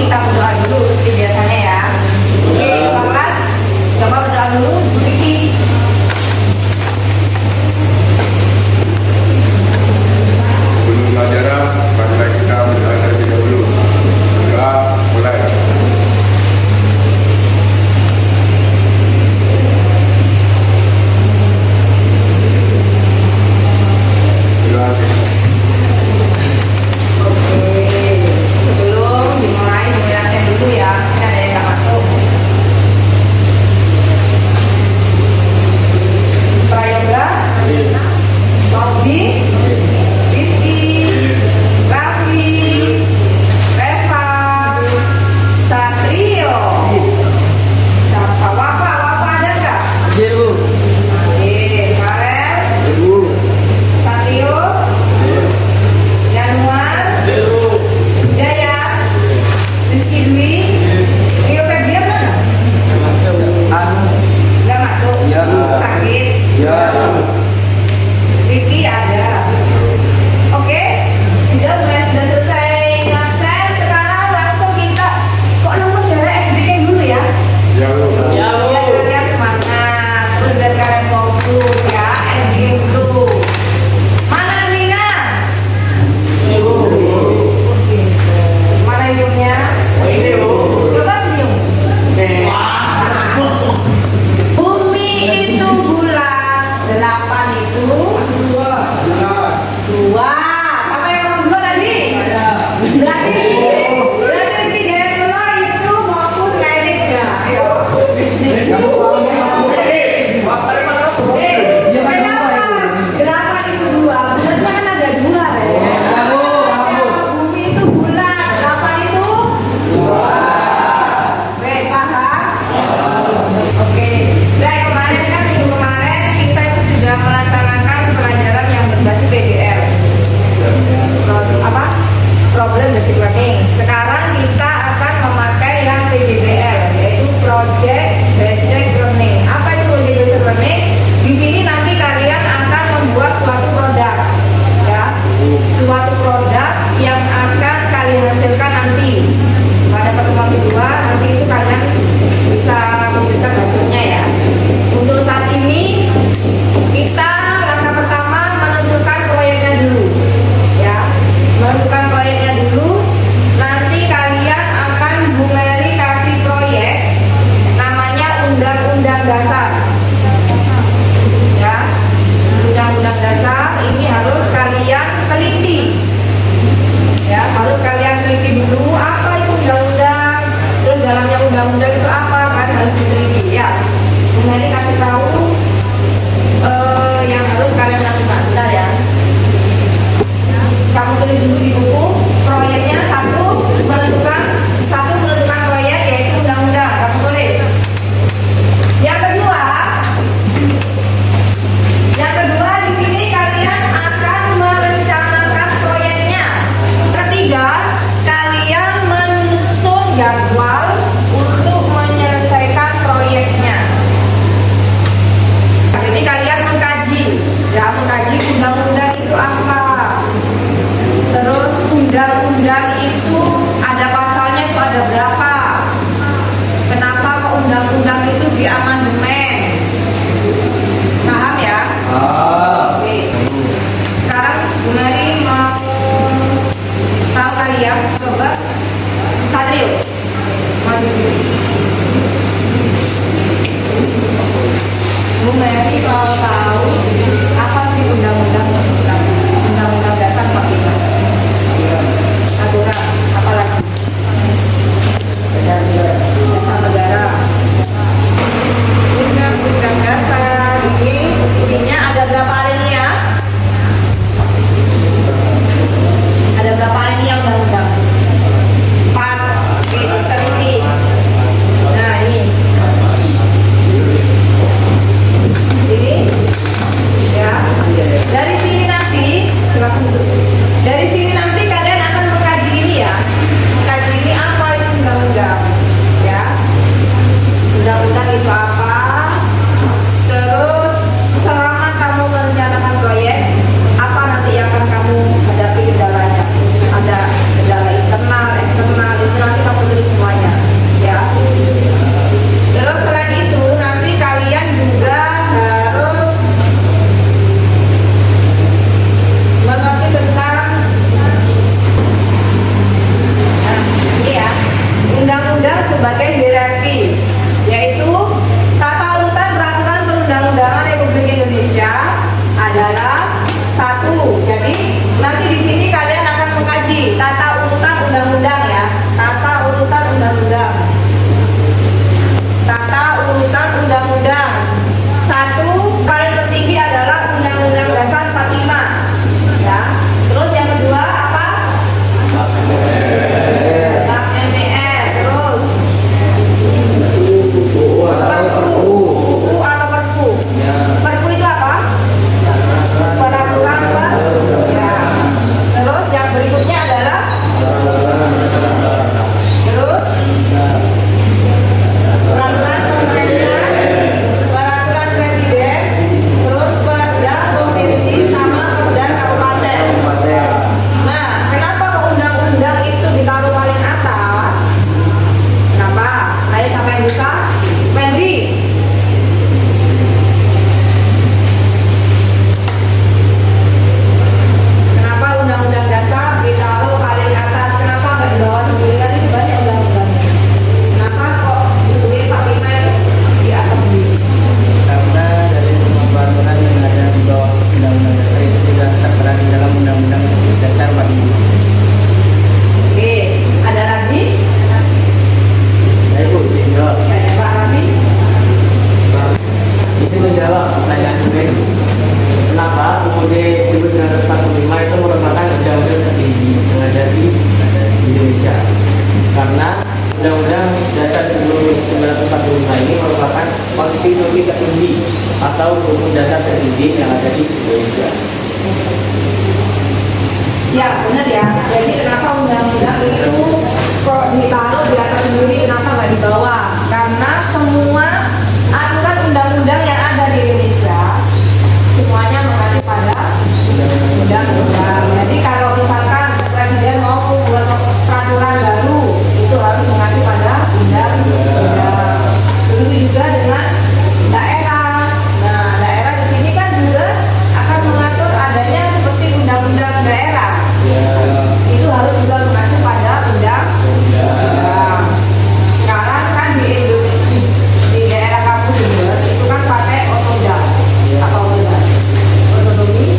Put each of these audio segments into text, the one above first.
kita berdoa dulu seperti biasanya ya. Oke, kelas coba berdoa dulu, Bu Kiki. Sebelum pelajaran, marilah kita berdoa terlebih dahulu. Berdoa mulai. Berdoa. Oke, sebelum dimulai mengingatkan dulu ya, kita ada yang nggak masuk. Prayoga, Robi, Rizky, Raffi, Reva, Satrio, siapa? Wafa ada nggak? Oke, Farel, Satrio, Januar, Hidayat, Rizky Dwi, Rio Febrian mana? Nggak masuk? Sakit? Ricky ada. Oke, sudah selesai ngabsen. Sekarang langsung kita kok nomor sejarah SBK dulu ya. Ya, Bu. Biar kalian semangat, terus biar kalian fokus ya. SBK dulu. Mana Rina? Oke. Mana hidungnya? Coba senyum. Bumi itu bulat, 8 itu dua. Apa yang nomor 2 tadi? Berarti tiga dulu itu maupun kredit ya. Ayo. Kenapa? 8 itu 2. Berarti kan ada 2 ya. Bumi itu bulat, 8 itu 2. Baik, paham? Oke. Baik, kemarin kan minggu kemarin kita itu sudah melaksanakan pelajaran yang berbasis PDR. Apa? Problem basic learning. Sekarang kita akan memakai yang PBBL, yaitu Project Basic Learning. Apa itu Project Basic Learning? Di sini nanti kalian akan membuat suatu produk, ya, suatu produk yang akan kalian hasilkan nanti pada pertemuan kedua. Nanti itu kalian bisa memberikan hasilnya ya. Untuk saat ini kita langkah pertama menentukan proyeknya dulu, ya, menentukan proyeknya dulu. Nanti kalian akan Bu Mary kasih proyek namanya Undang-Undang Dasar, ya. Undang-Undang Dasar ini harus kalian teliti, ya, harus kalian teliti dulu apa itu undang-undang, terus dalamnya undang-undang itu apa, kan harus diteliti ya. Bu Mary kasih tahu yang harus kalian lakukan. Bentar ya, kamu tulis dulu di buku proyeknya. Menentukan proyek yaitu undang-undang, kamu tulis. Yang kedua di sini kalian akan merencanakan proyeknya. Ketiga, kalian menyusun jadwal untuk menyelesaikan proyeknya. Jadi kalian mengkaji undang-undang itu apa. Terus undang-undang itu ada pasalnya itu ada berapa. Kenapa kok undang-undang itu diamandemen? Paham ya? Oke. Sekarang Bu Mary mau tahu kalian, coba Satrio maju dulu. Bu Mary mau tahu apa sih undang-undang dasar 45? Aturan apa lagi? Dasar negara. Undang-undang dasar ini isinya ada berapa alinea? Ada berapa alinea undang-undang? 4. Oke, teliti. Nah, ini ya. sebagai hierarki, yaitu tata urutan peraturan perundang-undangan Republik Indonesia adalah 1. Jadi nanti di sini kalian akan mengkaji tata urutan undang-undang ya, tata urutan undang-undang. Tata urutan undang-undang. 1 paling tertinggi adalah Undang-Undang Dasar 45. Ya. Terus yang kedua apa? Hak MPR. Terus Perpu. UU atau Perpu? Perpu itu apa? Peraturan ya. Terus yang berikutnya adalah terus peraturan pemerintah, peraturan presiden, terus perda provinsi sama perda kabupaten. Nah, kenapa kok undang-undang itu ditaruh paling atas? Kenapa? Ayo siapa yang bisa? Wendy. Kenapa undang-undang dasar ditaruh paling atas? Kenapa nggak di bawah sendiri? Kan ini banyak undang-undangnya. Kenapa kok UUD 45 itu di atas sendiri? Karena dari semua peraturan yang ada di bawah undang-undang dasar itu sudah tertera di dalam undang-undang dasar 45. Oke, ada lagi? Ya Ibu, dijawab. Kayak Pak Rami? Ini menjawab pertanyaan gue. Kenapa UUD 1945 itu merupakan undang-undang tertinggi yang ada di Indonesia? Karena Undang-Undang Dasar 1945 ini merupakan konstitusi tertinggi atau hukum dasar tertinggi yang ada di Indonesia. Ya, benar ya. Jadi kenapa undang-undang itu kok ditaruh di atas sendiri, kenapa nggak di bawah? Karena semua aturan undang-undang yang ada di Indonesia semuanya mengacu pada undang-undang. Jadi kalau misalkan presiden mau buat peraturan baru, itu harus mengacu pada undang-undang. Begitu juga dengan daerah. Nah, daerah di sini kan juga akan mengatur adanya seperti undang-undang daerah. Itu harus juga mengacu pada undang-undang. Sekarang kan di daerah kamu juga itu kan pakai otoda. Apa otoda? Otonomi.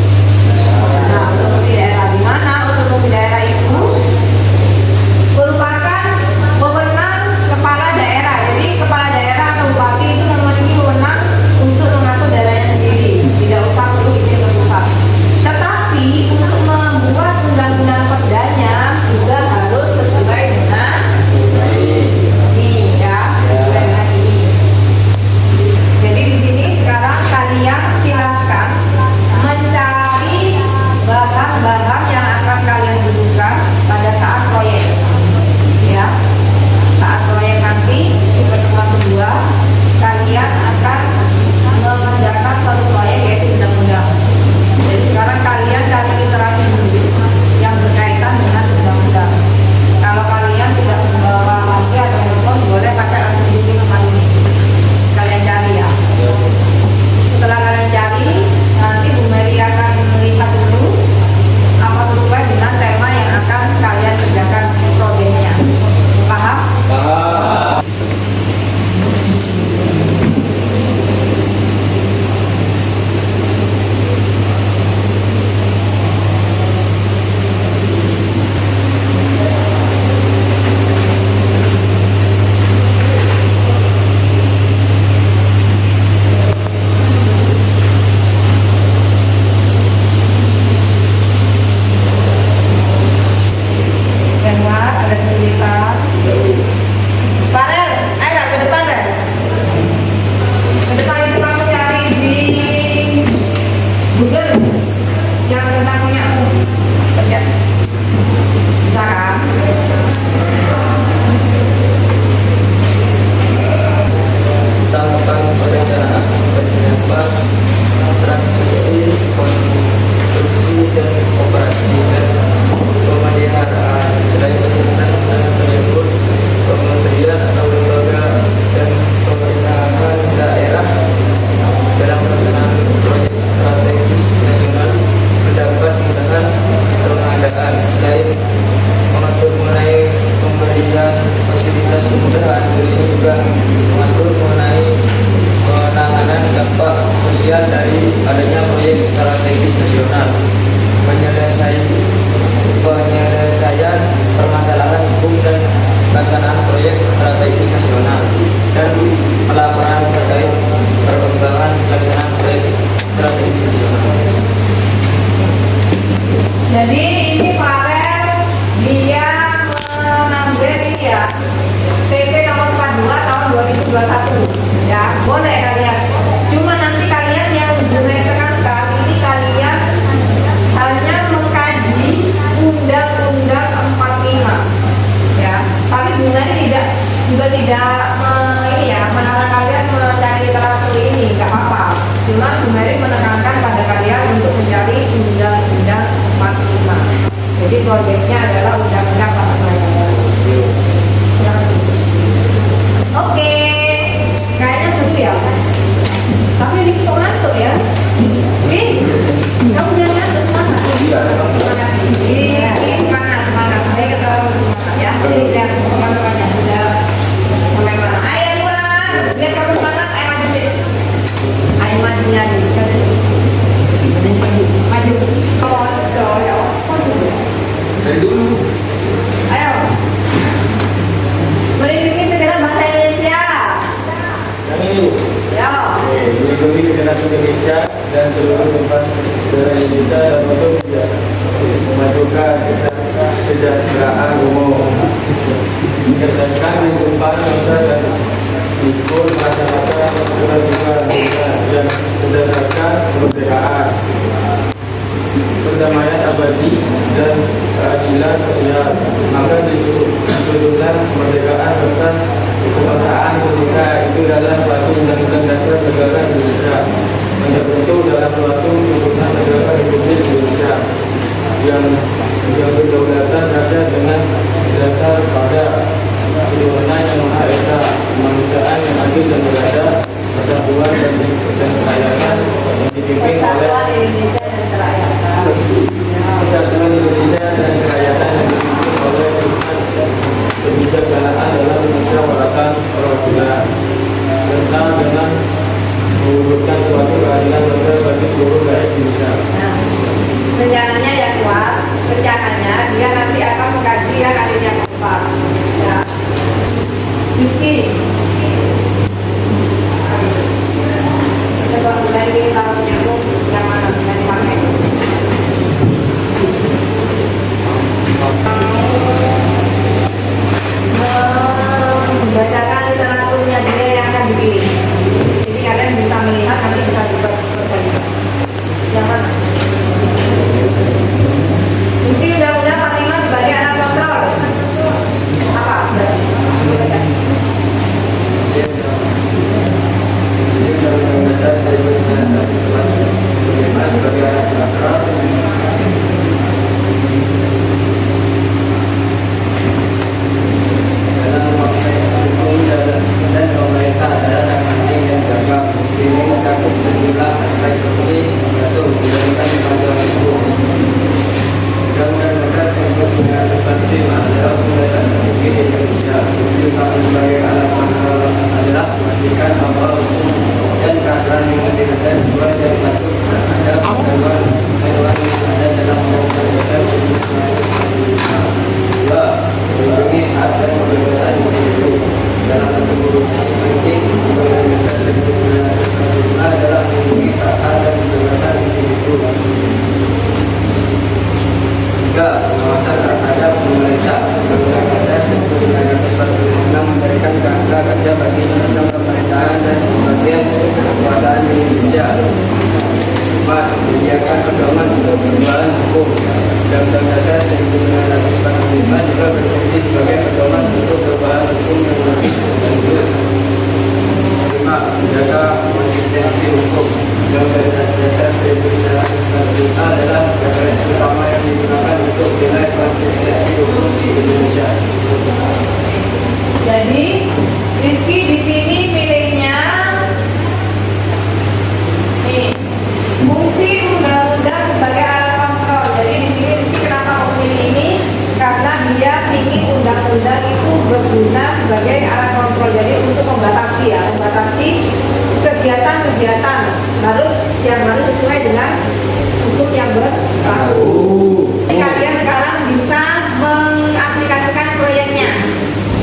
Nah, otonomi daerah di mana? Otonomi daerah itu merupakan wewenang kepala daerah. Jadi kepala daerah atau bupati itu memiliki wewenang untuk mengatur daerahnya sendiri. Tidak usah perlu izin ke pusat. Tetapi untuk membuat undang-undang perdanya juga harus sesuai dengan ini ya, sesuai dengan ini. Jadi di sini sekarang kalian silahkan mencari bahan-bahan yang akan kalian butuhkan pada saat proyek. Ya, saat proyek nanti di pertemuan kedua kalian akan mengerjakan suatu proyek yaitu undang-undang. Jadi sekarang kalian cari literasi dulu yang berkaitan dengan undang-undang. Kalau kalian tidak membawa HP atau handphone, boleh pakai langsung buku sama ini. Kalian cari ya. Setelah kalian cari, nanti Bu Mary akan melihat dulu apa sesuai dengan tema yang akan kalian kerjakan proyeknya. Paham? Denwar, ada cerita. Farel, ayo ke depan deh. Ke depan itu kamu cari di Google yang tentang punyamu. Lihat. Bisa kan? Tentang perencanaan penyebab transisi konstruksi dan operasi dan pemeliharaan. Selain undang-undang tersebut, kementerian atau lembaga dan pemerintahan daerah dalam pelaksanaan proyek strategis nasional mendapat kemudahan pengadaan. Selain mengatur mengenai pemberian fasilitas fasilitas kemudahan. Ini juga mengatur mengenai penanganan dampak sosial dari adanya proyek strategis nasional, penyelesaian permasalahan hukum dan pelaksanaan proyek strategis nasional, dan pelaporan terkait perkembangan pelaksanaan proyek strategis nasional. Jadi ini Farel dia mengambil ini ya PP nomor 42 tahun 2021 ya, boleh kalian. Cuma nanti kalian yang gue tekankan ini kalian hanya mengkaji Undang-Undang 45 ya. Tapi gunanya tidak juga tidak ini ya melarang kalian mencari literatur ini, nggak apa-apa. Cuma Gumeri menekankan pada kalian untuk mencari Undang-Undang 45. Jadi proyeknya adalah Undang-Undang 45. Oke, kayaknya seru ya. Tapi ini kok ngantuk ya? Min, kamu jangan ngantuk, semangat. Ini semangat. Ayo kita semangat ya. Jadi lihat teman-temannya sudah sampai mana. Ayo Iwan, lihat kamu semangat. Ayo maju sih. Ayo maju lagi. Maju. Dari dulu. Ayo. Melindungi segenap bangsa Indonesia. Yang ini Bu. Ya. Melindungi segenap Indonesia dan seluruh tempat negara Indonesia dan untuk memajukan kesejahteraan umum, mencerdaskan kehidupan bangsa dan ikut masyarakat kebajikan dan berdasarkan kemerdekaan, perdamaian abadi dan keadilan sosial. Maka disebutkan kemerdekaan bangsa kebangsaan Indonesia itu adalah suatu undang-undang dasar negara Indonesia yang terbentuk dalam suatu susunan negara Republik Indonesia yang berkedaulatan rakyat dengan dasar pada ketuhanan yang Maha Esa, kemanusiaan yang adil dan beradab, persatuan dan kerakyatan yang dipimpin oleh Indonesia dan kerakyatan. Persatuan Indonesia dan kerakyatan yang dipimpin oleh kebijaksanaan dalam musyawaratan perwakilan, serta dengan mewujudkan suatu keadilan sosial bagi seluruh rakyat Indonesia. Nah, rencananya ya kuat, rencananya dia nanti akan mengkaji ya kalinya keempat. Ya, Rizky. Coba mulai ini taruh nyambung yang mana bisa dipakai. Membacakan literaturnya dia yang akan dipilih. Jadi kalian bisa melihat nanti bisa diperbandingkan. Yang mana? Fungsi Undang-Undang 45 sebagai alat kontrol. Apa? Undang-Undang Dasar 1945 sebagai alat kontrol dalam konteks hukum dan pemerintah adalah sangat penting dan beragam. Ini mencakup sejumlah aspek seperti satu, menjalankan kemajuan hukum. Undang-Undang Dasar 1945 adalah undang-undang tertinggi di Indonesia. Fungsi utama sebagai alat kontrol adalah memastikan bahwa hukum dan peraturan yang dibuat sesuai dan patuh terhadap ketentuan yang ada dalam Undang-Undang Dasar 1945. Dua, melindungi hak dan kebebasan individu. Salah satu fungsi Undang-Undang Dasar 1945 adalah melindungi hak dan kebebasan individu. Tiga, pengawasan terhadap pemerintah. Undang-Undang Dasar 1945 memberikan kerangka kerja bagi sistem pemerintahan dan pembagian kekuasaan di Indonesia. Empat, menyediakan pedoman untuk perubahan hukum. Undang-Undang Dasar 1945 juga berfungsi sebagai pedoman untuk perubahan hukum yang lebih lanjut. Lima, menjaga konsistensi hukum. Undang-Undang Dasar 1945 adalah referensi utama yang digunakan untuk menilai konsistensi hukum di Indonesia. Jadi Rizky di sini pilihnya nih fungsi undang-undang sebagai alat kontrol. Jadi di sini Rizky kenapa memilih ini? Karena dia ingin undang-undang itu berguna sebagai alat kontrol, jadi untuk membatasi kegiatan-kegiatan yang harus sesuai dengan hukum yang berlaku. Jadi kalian sekarang bisa mengaplikasikan proyeknya.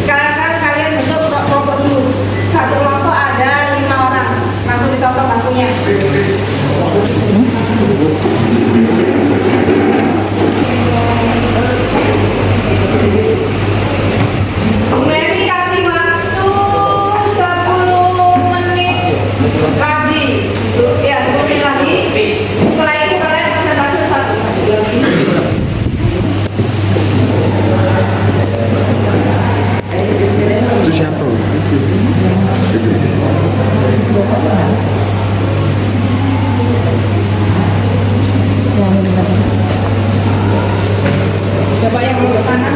Sekarang kalian bentuk kelompok dulu. Satu kelompok ada 5 orang. Langsung ditonton bangkunya. Bu Mary kasih waktu 10 menit lagi. Ya, 10 menit lagi. Setelah itu kalian presentasi satu lagi. Itu siapa? Coba yang mau ke sana.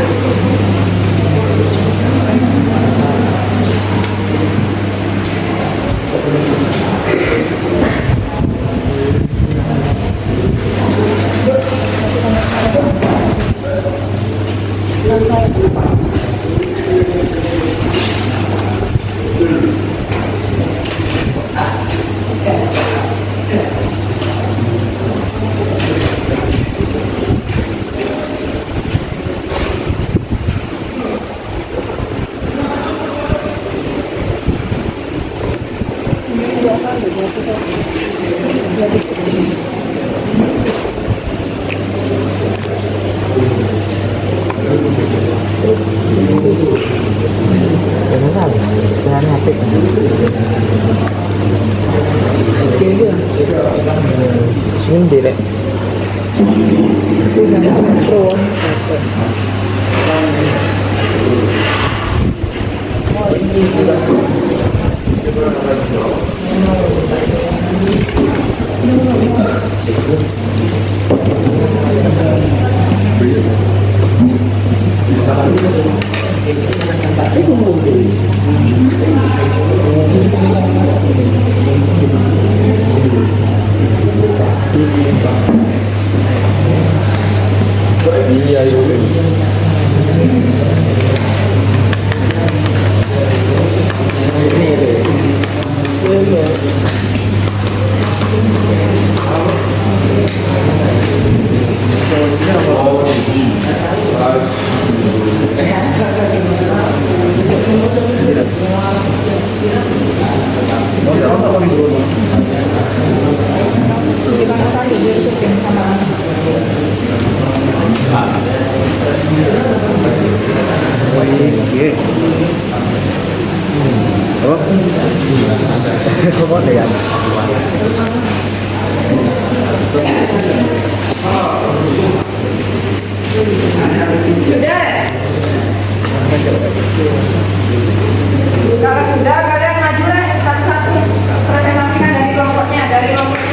Kalau sudah kalian maju satu-satu presentasikan dari kelompoknya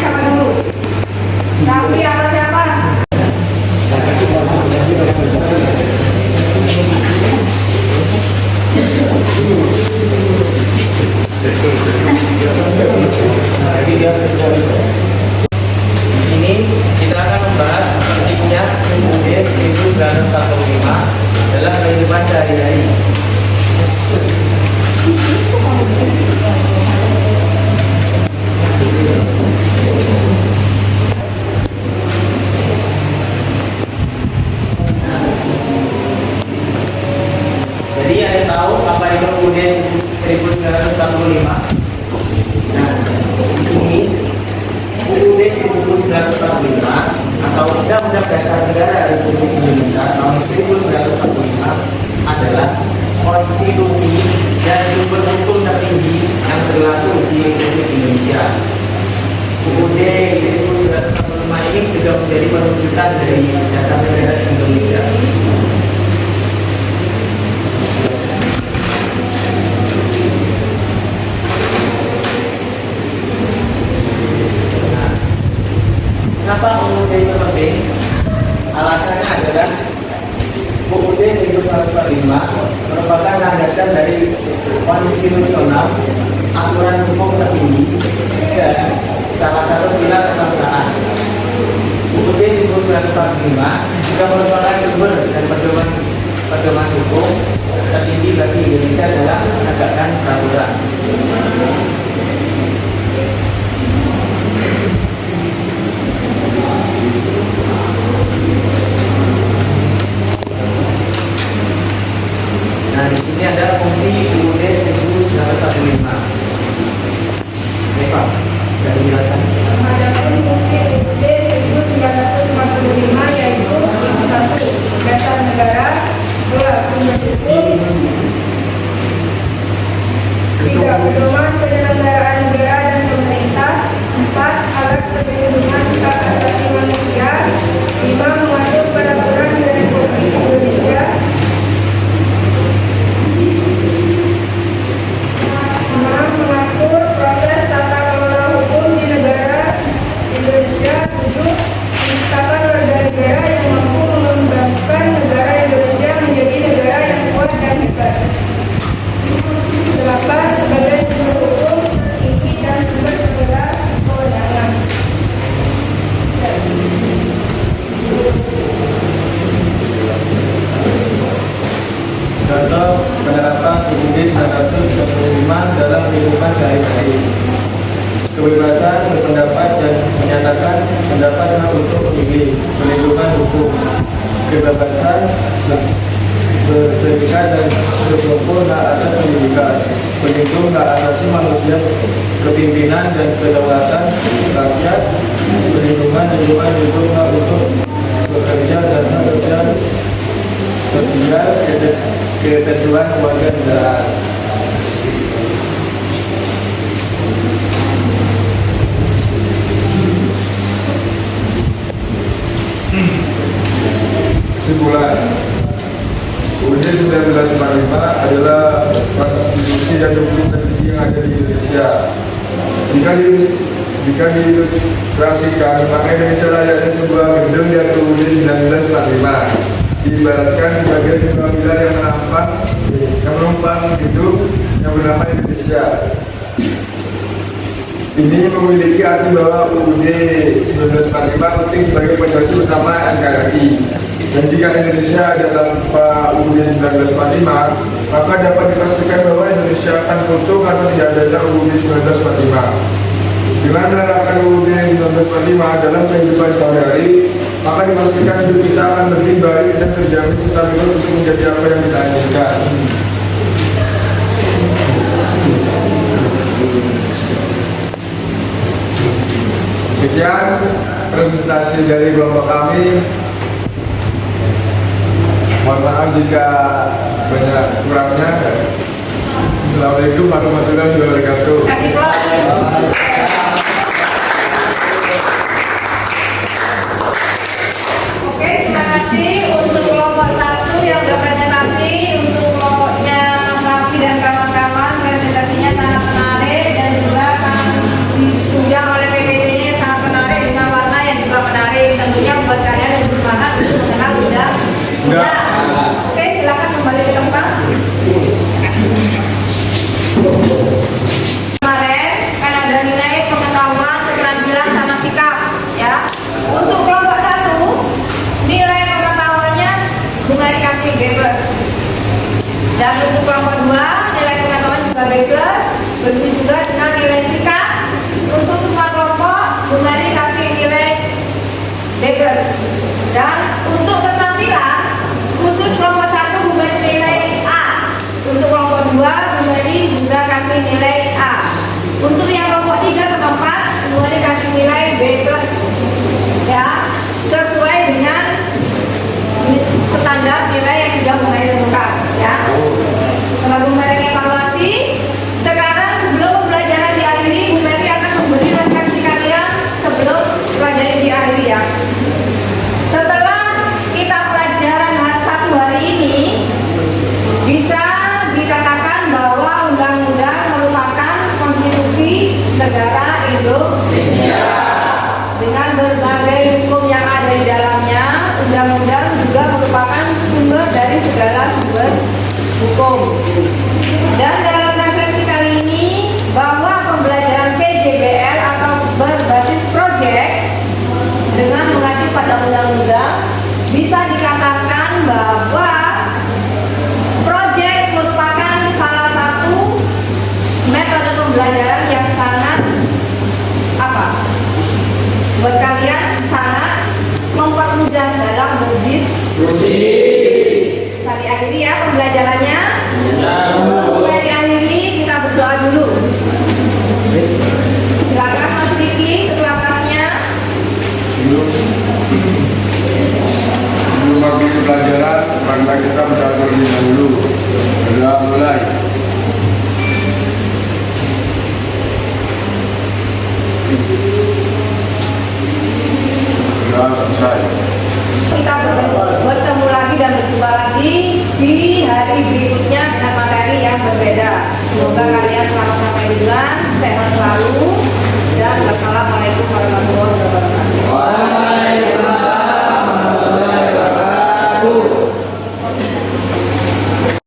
sama dulu. Tapi apa siapa? Ini kita akan membahas pentingnya UUD 1945 dalam kehidupan sehari-hari. Jadi ada tahu apa itu UUD 1945? Nah, ini UUD 1945 atau Undang-Undang Dasar Negara Republik Indonesia tahun 1945 adalah konstitusi dan sumber hukum tertinggi yang berlaku di Republik Indonesia. UUD 1945 ini juga menjadi perwujudan dari Dasar Negara Indonesia. Kenapa UUD itu penting? Alasannya adalah UUD 1945 merupakan landasan dari konstitusional, aturan hukum tertinggi, dan salah satu pilar kebangsaan. UUD 1945 juga merupakan sumber dan pedoman hukum tertinggi bagi fungsi UUD 1945. Eva, bisa dijelaskan? Adapun fungsi UUD 1945 yaitu satu, dasar negara, dua, sumber hukum, tiga, pedoman penyelenggaraan negara dan pemerintah, empat, alat perlindungan hak asasi manusia, lima, mengatur peraturan dan Republik Indonesia, enam, mengatur proses tata kelola hukum di negara Indonesia, tujuh, menciptakan warga negara yang mampu mengembangkan negara Indonesia menjadi negara yang kuat dan hebat. 8. Sebagai sumber hukum tertinggi dan sumber segala kewenangan. Contoh penerapan UUD 1945 dalam kehidupan sehari-hari. Kebebasan berpendapat dan menyatakan pendapat hak untuk memilih, perlindungan hukum, kebebasan berserikat dan berkumpul, hak atas pendidikan, pelindung hak asasi manusia, kepimpinan dan kedaulatan rakyat, perlindungan lingkungan hidup, hak untuk bekerja dan hak sosial, ketentuan warga negara. Kesimpulan, UUD 1945 adalah konstitusi dan hukum tertinggi yang ada di Indonesia. Jika diilustrasikan, maka Indonesia layaknya sebuah gedung di atas UUD 1945. Diibaratkan sebagai sebuah pilar yang menumpang hidup yang bernama Indonesia. Ini memiliki arti bahwa UUD 1945 penting sebagai fondasi utama NKRI. Dan jika Indonesia ada tanpa UUD 1945, maka dapat dipastikan bahwa Indonesia akan runtuh karena tidak adanya UUD 1945. Dengan menerapkan UUD 1945 dalam kehidupan sehari-hari, maka dipastikan hidup kita akan lebih baik dan terjamin stabil untuk menjadi apa yang kita inginkan. Sekian presentasi dari kelompok kami. Mohon maaf jika banyak kurangnya. Assalamualaikum warahmatullahi wabarakatuh. Oke, terima kasih untuk kelompok 1 yang berpresentasi. Untuk kelompoknya Mas Raffi dan kawan-kawan, presentasinya sangat menarik dan juga sangat ditunjang oleh PPT-nya sangat menarik dengan warna yang juga menarik. Tentunya buat kalian lebih semangat untuk mengenal undang. Oke, silakan kembali ke tempat. Kemarin kan ada nilai pengetahuan, keterampilan sama sikap, ya. Untuk kelompok 1 nilai pengetahuannya Bumari kasih B+. Dan untuk kelompok 2 nilai pengetahuan juga B+. Begitu juga dengan nilai sikap. Untuk semua kelompok Bumari kasih nilai B+. Dan untuk keterampilan khusus kelompok 1 Bumari nilai A. Untuk kelompok 2 Bumari juga kasih nilai A. Untuk yang kelompok 3 sama 4 Bumari kasih nilai B+. Ya, sesuai dengan standar nilai yang sudah Bumari tentukan, ya. Setelah Bumari evaluasi, sekarang sebelum pembelajaran diakhiri, Bumari akan memberi refleksi kalian sebelum pelajaran diakhiri, ya. Setelah kita pelajaran satu hari ini, bisa dikatakan bahwa undang-undang merupakan konstitusi negara Indonesia. Dengan berbagai hukum yang ada di dalamnya, undang-undang juga merupakan sumber dari segala sumber hukum. Dan dalam refleksi kali ini, bahwa pembelajaran PJBL atau berbasis proyek dengan mengacu pada undang-undang bisa dikatakan bahwa proyek merupakan salah satu metode pembelajaran yang sangat buat kalian sangat mempermudah dalam berdiskusi. Tadi akhiri ya pembelajarannya. selesai. Kita bertemu lagi dan berjumpa lagi di hari berikutnya dengan materi yang berbeda. Semoga kalian selamat sampai tujuan, sehat selalu, dan wassalamualaikum warahmatullahi wabarakatuh.